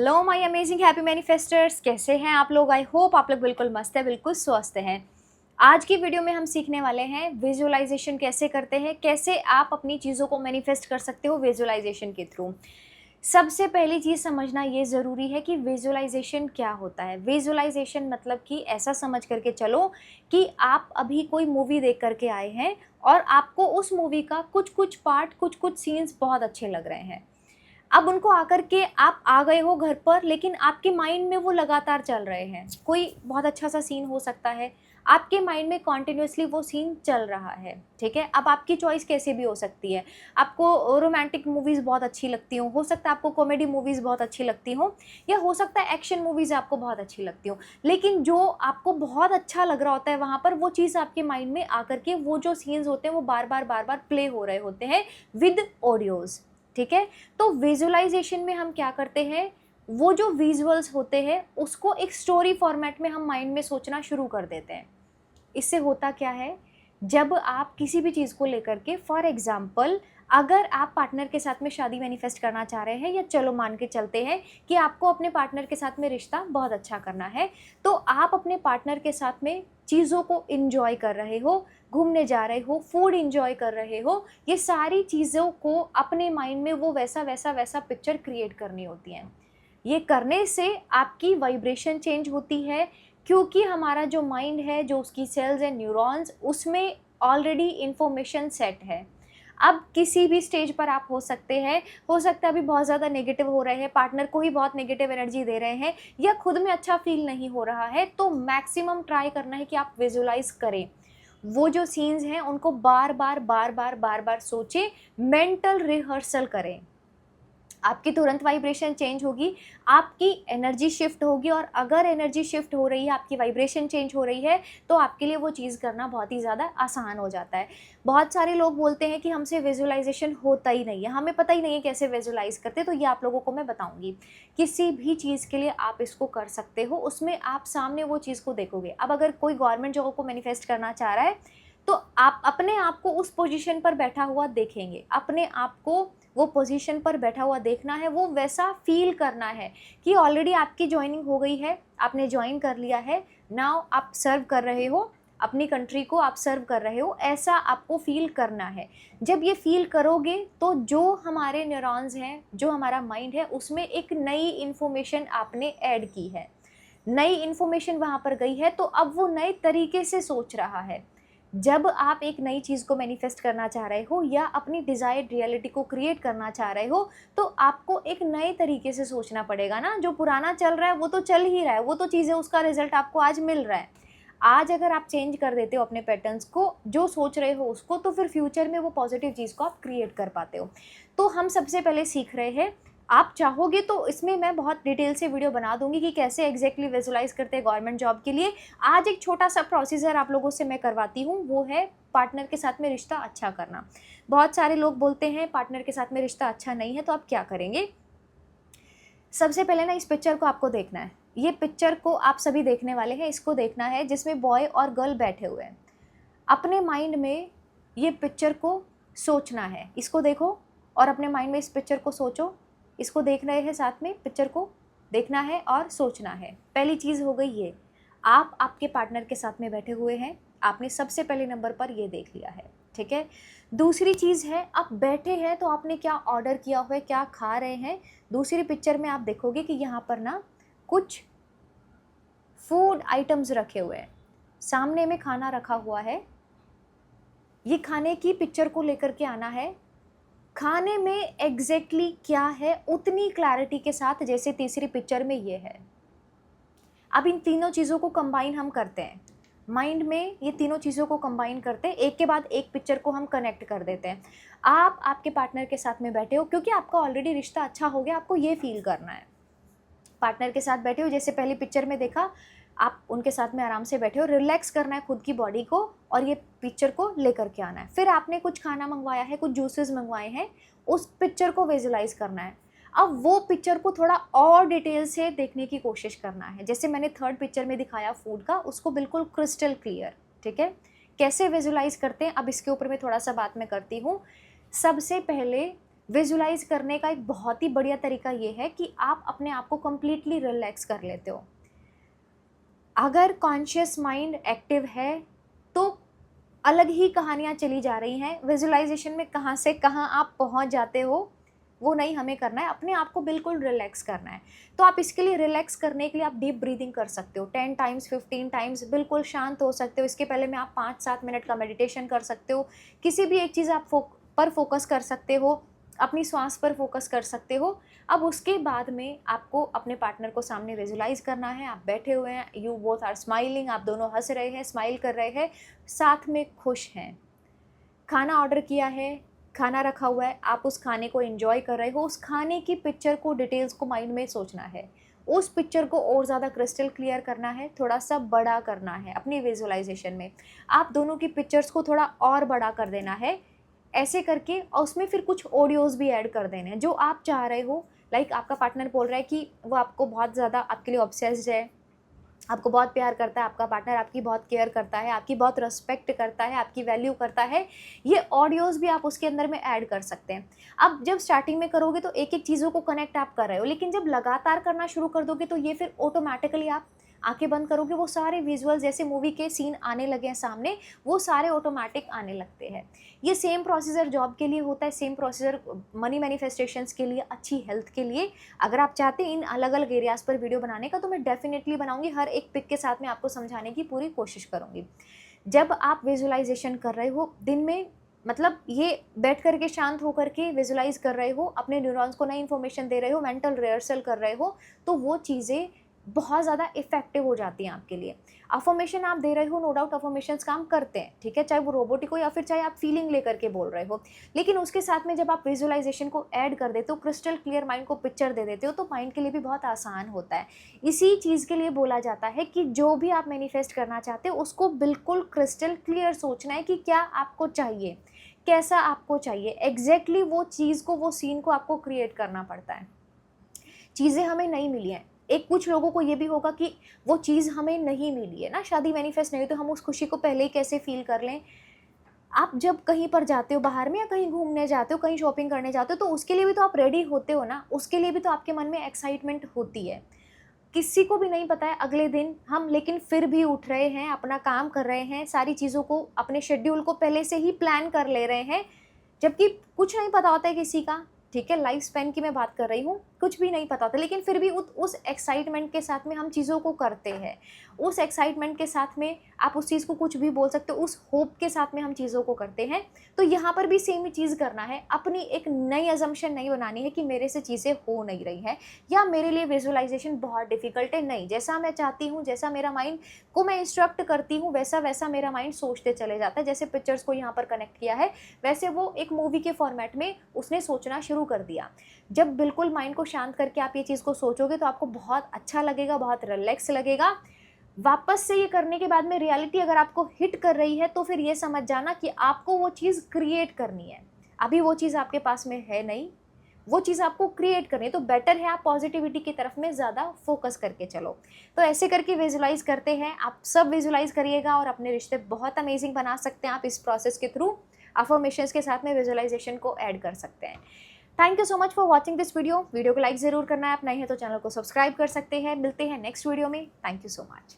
Hello my amazing happy मैनिफेस्टर्स, कैसे हैं आप लोग। आई होप आप लोग बिल्कुल मस्त है, बिल्कुल स्वस्थ हैं। आज की वीडियो में हम सीखने वाले हैं विजुअलाइजेशन कैसे करते हैं, कैसे आप अपनी चीज़ों को मैनिफेस्ट कर सकते हो विजुअलाइजेशन के थ्रू। सबसे पहली चीज़ समझना ये ज़रूरी है कि विजुअलाइजेशन क्या होता है। विजुअलाइजेशन मतलब कि ऐसा समझ करके चलो कि आप अभी कोई मूवी देख करके आए हैं और आपको उस मूवी का कुछ कुछ पार्ट, कुछ कुछ सीन्स बहुत अच्छे लग रहे हैं। अब उनको आकर के आप आ गए हो घर पर, लेकिन आपके माइंड में वो लगातार चल रहे हैं। कोई बहुत अच्छा सा सीन हो सकता है, आपके माइंड में कॉन्टिन्यूसली वो सीन चल रहा है, ठीक है। अब आपकी चॉइस कैसे भी हो सकती है। आपको रोमांटिक मूवीज़ बहुत अच्छी लगती हो सकता है आपको कॉमेडी मूवीज़ बहुत अच्छी लगती हो, या हो सकता है एक्शन मूवीज़ आपको बहुत अच्छी लगती हो। लेकिन जो आपको बहुत अच्छा लग रहा होता है वहाँ पर, वो चीज़ आपके माइंड में आकर के वो जो सीन्स होते हैं वो बार बार प्ले हो रहे होते हैं विद ऑडियोज़, ठीक है। तो विजुअलाइजेशन में हम क्या करते हैं, वो जो विजुअल्स होते हैं उसको एक स्टोरी फॉर्मेट में हम माइंड में सोचना शुरू कर देते हैं। इससे होता क्या है, जब आप किसी भी चीज़ को लेकर के, फॉर एग्जाम्पल अगर आप पार्टनर के साथ में शादी मैनिफेस्ट करना चाह रहे हैं, या चलो मान के चलते हैं कि आपको अपने पार्टनर के साथ में रिश्ता बहुत अच्छा करना है, तो आप अपने पार्टनर के साथ में चीज़ों को इंजॉय कर रहे हो, घूमने जा रहे हो, फूड इंजॉय कर रहे हो, ये सारी चीज़ों को अपने माइंड में वो वैसा वैसा वैसा पिक्चर क्रिएट करनी होती है। ये करने से आपकी वाइब्रेशन चेंज होती है, क्योंकि हमारा जो माइंड है, जो उसकी सेल्स एंड न्यूरॉन्स, उसमें ऑलरेडी इंफॉर्मेशन सेट है। अब किसी भी स्टेज पर आप हो सकते हैं, हो सकता है अभी बहुत ज़्यादा नेगेटिव हो रहे हैं, पार्टनर को ही बहुत नेगेटिव एनर्जी दे रहे हैं, या खुद में अच्छा फील नहीं हो रहा है, तो मैक्सिमम ट्राई करना है कि आप विजुअलाइज करें। वो जो सीन्स हैं उनको बार बार सोचें, मेंटल रिहर्सल करें। आपकी तुरंत वाइब्रेशन चेंज होगी, आपकी एनर्जी शिफ्ट होगी, और अगर एनर्जी शिफ्ट हो रही है, आपकी वाइब्रेशन चेंज हो रही है, तो आपके लिए वो चीज़ करना बहुत ही ज़्यादा आसान हो जाता है। बहुत सारे लोग बोलते हैं कि हमसे विजुअलाइजेशन होता ही नहीं है, हमें पता ही नहीं है कैसे विजुअलाइज करते। तो ये आप लोगों को मैं बताऊंगी। किसी भी चीज़ के लिए आप इसको कर सकते हो, उसमें आप सामने वो चीज़ को देखोगे। अब अगर कोई गवर्नमेंट जॉब को मैनिफेस्ट करना चाह रहा है, तो आप अपने आप को उस पोजीशन पर बैठा हुआ देखेंगे, अपने आप को वो पोजीशन पर बैठा हुआ देखना है, वो वैसा फील करना है कि ऑलरेडी आपकी ज्वाइनिंग हो गई है, आपने ज्वाइन कर लिया है, नाउ आप सर्व कर रहे हो, अपनी कंट्री को आप सर्व कर रहे हो, ऐसा आपको फील करना है। जब ये फील करोगे तो जो हमारे न्यूरॉन्स हैं, जो हमारा माइंड है, उसमें एक नई इन्फॉर्मेशन आपने ऐड की है, नई इन्फॉर्मेशन वहाँ पर गई है, तो अब वो नए तरीके से सोच रहा है। जब आप एक नई चीज़ को मैनिफेस्ट करना चाह रहे हो, या अपनी डिज़ायर्ड रियलिटी को क्रिएट करना चाह रहे हो, तो आपको एक नए तरीके से सोचना पड़ेगा ना। जो पुराना चल रहा है वो तो चल ही रहा है, वो तो चीज़ें, उसका रिजल्ट आपको आज मिल रहा है। आज अगर आप चेंज कर देते हो अपने पैटर्न्स को, जो सोच रहे हो उसको, तो फिर फ्यूचर में वो पॉजिटिव चीज़ को आप क्रिएट कर पाते हो। तो हम सबसे पहले सीख रहे हैं, आप चाहोगे तो इसमें मैं बहुत डिटेल से वीडियो बना दूंगी कि कैसे एग्जैक्टली विजुअलाइज करते हैं गवर्नमेंट जॉब के लिए। आज एक छोटा सा प्रोसीजर आप लोगों से मैं करवाती हूँ, वो है पार्टनर के साथ में रिश्ता अच्छा करना। बहुत सारे लोग बोलते हैं पार्टनर के साथ में रिश्ता अच्छा नहीं है, तो आप क्या करेंगे। सबसे पहले ना, इस पिक्चर को आपको देखना है। ये पिक्चर को आप सभी देखने वाले हैं, इसको देखना है, जिसमें बॉय और गर्ल बैठे हुए हैं। अपने माइंड में ये पिक्चर को सोचना है, इसको देखो और अपने माइंड में इस पिक्चर को सोचो। इसको देख रहे हैं, साथ में पिक्चर को देखना है और सोचना है। पहली चीज़ हो गई ये, आप आपके पार्टनर के साथ में बैठे हुए हैं, आपने सबसे पहले नंबर पर ये देख लिया है, ठीक है। दूसरी चीज़ है, आप बैठे हैं तो आपने क्या ऑर्डर किया हुआ है, क्या खा रहे हैं। दूसरी पिक्चर में आप देखोगे कि यहाँ पर ना कुछ फूड आइटम्स रखे हुए हैं, सामने में खाना रखा हुआ है। ये खाने की पिक्चर को लेकर के आना है। खाने में एग्जैक्टली क्या है, उतनी क्लैरिटी के साथ जैसे तीसरी पिक्चर में ये है। अब इन तीनों चीज़ों को कंबाइन हम करते हैं माइंड में, ये तीनों चीज़ों को कंबाइन करते हैं, एक के बाद एक पिक्चर को हम कनेक्ट कर देते हैं। आप आपके पार्टनर के साथ में बैठे हो, क्योंकि आपका ऑलरेडी रिश्ता अच्छा हो गया, आपको ये फील करना है। पार्टनर के साथ बैठे हो, जैसे पहली पिक्चर में देखा, आप उनके साथ में आराम से बैठे हो, रिलैक्स करना है खुद की बॉडी को, और ये पिक्चर को लेकर के आना है। फिर आपने कुछ खाना मंगवाया है, कुछ जूसेस मंगवाए हैं, उस पिक्चर को विजुलाइज करना है। अब वो पिक्चर को थोड़ा और डिटेल से देखने की कोशिश करना है। जैसे मैंने थर्ड पिक्चर में दिखाया फूड का, उसको बिल्कुल क्रिस्टल क्लियर, ठीक है। कैसे विजुलाइज करते हैं, अब इसके ऊपर मैं थोड़ा सा बात मैं करती हूँ। सबसे पहले विजुलाइज करने का एक बहुत ही बढ़िया तरीका ये है कि आप अपने आप को कंप्लीटली रिलैक्स कर लेते हो। अगर कॉन्शियस माइंड एक्टिव है तो अलग ही कहानियाँ चली जा रही हैं। विजुलाइजेशन में कहाँ से कहाँ आप पहुँच जाते हो वो नहीं हमें करना है, अपने आप को बिल्कुल रिलैक्स करना है। तो आप इसके लिए रिलैक्स करने के लिए आप डीप ब्रीदिंग कर सकते हो 10 टाइम्स 15 टाइम्स, बिल्कुल शांत हो सकते हो। इसके पहले में आप 5-7 मिनट का मेडिटेशन कर सकते हो। किसी भी एक चीज़ आप पर फोकस कर सकते हो, अपनी श्वास पर फोकस कर सकते हो। अब उसके बाद में आपको अपने पार्टनर को सामने विजुलाइज करना है। आप बैठे हुए हैं, यू बोथ आर स्माइलिंग, आप दोनों हंस रहे हैं, स्माइल कर रहे हैं, साथ में खुश हैं। खाना ऑर्डर किया है, खाना रखा हुआ है, आप उस खाने को एंजॉय कर रहे हो। उस खाने की पिक्चर को, डिटेल्स को माइंड में सोचना है। उस पिक्चर को और ज़्यादा क्रिस्टल क्लियर करना है, थोड़ा सा बड़ा करना है अपनी विजुलाइजेशन में। आप दोनों की पिक्चर्स को थोड़ा और बड़ा कर देना है ऐसे करके, और उसमें फिर कुछ ऑडियोज़ भी ऐड कर देने हैं जो आप चाह रहे हो। लाइक आपका पार्टनर बोल रहा है कि वो आपको बहुत ज़्यादा, आपके लिए ऑब्सेस्ड है, आपको बहुत प्यार करता है, आपका पार्टनर आपकी बहुत केयर करता है, आपकी बहुत रिस्पेक्ट करता है, आपकी वैल्यू करता है। ये ऑडियोज़ भी आप उसके अंदर में ऐड कर सकते हैं। अब जब स्टार्टिंग में करोगे तो एक एक चीज़ों को कनेक्ट आप कर रहे हो, लेकिन जब लगातार करना शुरू कर दोगे तो ये फिर ऑटोमेटिकली आप आंखें बंद करोगे, वो सारे विजुअल्स जैसे मूवी के सीन आने लगे हैं सामने, वो सारे ऑटोमेटिक आने लगते हैं। ये सेम प्रोसीजर जॉब के लिए होता है, सेम प्रोसीजर मनी मैनिफेस्टेशंस के लिए, अच्छी हेल्थ के लिए। अगर आप चाहते हैं इन अलग अलग एरियाज़ पर वीडियो बनाने का तो मैं डेफिनेटली बनाऊंगी, हर एक पिक के साथ में आपको समझाने की पूरी कोशिश करूंगी। जब आप विजुअलाइजेशन कर रहे हो दिन में, मतलब ये बैठ करके शांत होकर के विजुलाइज कर रहे हो, अपने न्यूरॉन्स को नई इन्फॉर्मेशन दे रहे हो, मेंटल रिहर्सल कर रहे हो, तो वो चीज़ें बहुत ज़्यादा इफेक्टिव हो जाती हैं आपके लिए। अफर्मेशन आप दे रहे हो, नो डाउट अफर्मेशंस काम करते हैं, ठीक है, चाहे वो रोबोटिक हो या फिर चाहे आप फीलिंग लेकर के बोल रहे हो। लेकिन उसके साथ में जब आप विजुअलाइजेशन को ऐड कर देते हो, क्रिस्टल क्लियर माइंड को पिक्चर दे देते हो, तो माइंड के लिए भी बहुत आसान होता है। इसी चीज़ के लिए बोला जाता है कि जो भी आप मैनिफेस्ट करना चाहते हो उसको बिल्कुल क्रिस्टल क्लियर सोचना है कि क्या आपको चाहिए, कैसा आपको चाहिए, एग्जैक्टली वो चीज़ को, वो सीन को आपको क्रिएट करना पड़ता है। चीज़ें हमें नहीं मिली हैं, एक कुछ लोगों को ये भी होगा कि वो चीज़ हमें नहीं मिली है ना, शादी मैनिफेस्ट नहीं हुई तो हम उस खुशी को पहले ही कैसे फील कर लें। आप जब कहीं पर जाते हो बाहर में, या कहीं घूमने जाते हो, कहीं शॉपिंग करने जाते हो, तो उसके लिए भी तो आप रेडी होते हो ना, उसके लिए भी तो आपके मन में एक्साइटमेंट होती है। किसी को भी नहीं पता है अगले दिन हम, लेकिन फिर भी उठ रहे हैं, अपना काम कर रहे हैं, सारी चीज़ों को, अपने शेड्यूल को पहले से ही प्लान कर ले रहे हैं, जबकि कुछ नहीं पता होता है किसी का, ठीक है, लाइफ स्पैन की मैं बात कर रही हूँ, कुछ भी नहीं पता होता, लेकिन फिर भी उस एक्साइटमेंट के साथ में हम चीज़ों को करते हैं। उस एक्साइटमेंट के साथ में आप उस चीज़ को कुछ भी बोल सकते हो, उस होप के साथ में हम चीज़ों को करते हैं। तो यहाँ पर भी सेम ही चीज़ करना है, अपनी एक नई अजम्पशन नहीं बनानी है कि मेरे से चीज़ें हो नहीं रही हैं, या मेरे लिए विजुअलाइजेशन बहुत डिफिकल्ट है। नहीं, जैसा मैं चाहती हूँ, जैसा मेरा माइंड को मैं इंस्ट्रक्ट करती हूँ, वैसा वैसा मेरा माइंड सोचते चले जाता है। जैसे पिक्चर्स को यहाँ पर कनेक्ट किया है, वैसे वो एक मूवी के फॉर्मेट में उसने सोचना शुरू कर दिया। जब बिल्कुल माइंड को शांत करके आप ये चीज़ को सोचोगे तो आपको बहुत अच्छा लगेगा, बहुत रिलैक्स लगेगा। वापस से ये करने के बाद में रियलिटी अगर आपको हिट कर रही है तो फिर ये समझ जाना कि आपको वो चीज़ क्रिएट करनी है। अभी वो चीज़ आपके पास में है नहीं, वो चीज़ आपको क्रिएट करनी है, तो बेटर है आप पॉजिटिविटी की तरफ में ज़्यादा फोकस करके चलो। तो ऐसे करके विजुलाइज करते हैं, आप सब विजुलाइज करिएगा और अपने रिश्ते बहुत अमेजिंग बना सकते हैं आप इस प्रोसेस के थ्रू। अफर्मेशंस के साथ में विजुअलाइजेशन को ऐड कर सकते हैं। Thank you so much for watching this video को लाइक ज़रूर करना है, आप नए हैं तो चैनल को सब्सक्राइब कर सकते हैं। मिलते हैं नेक्स्ट वीडियो में। Thank you so much.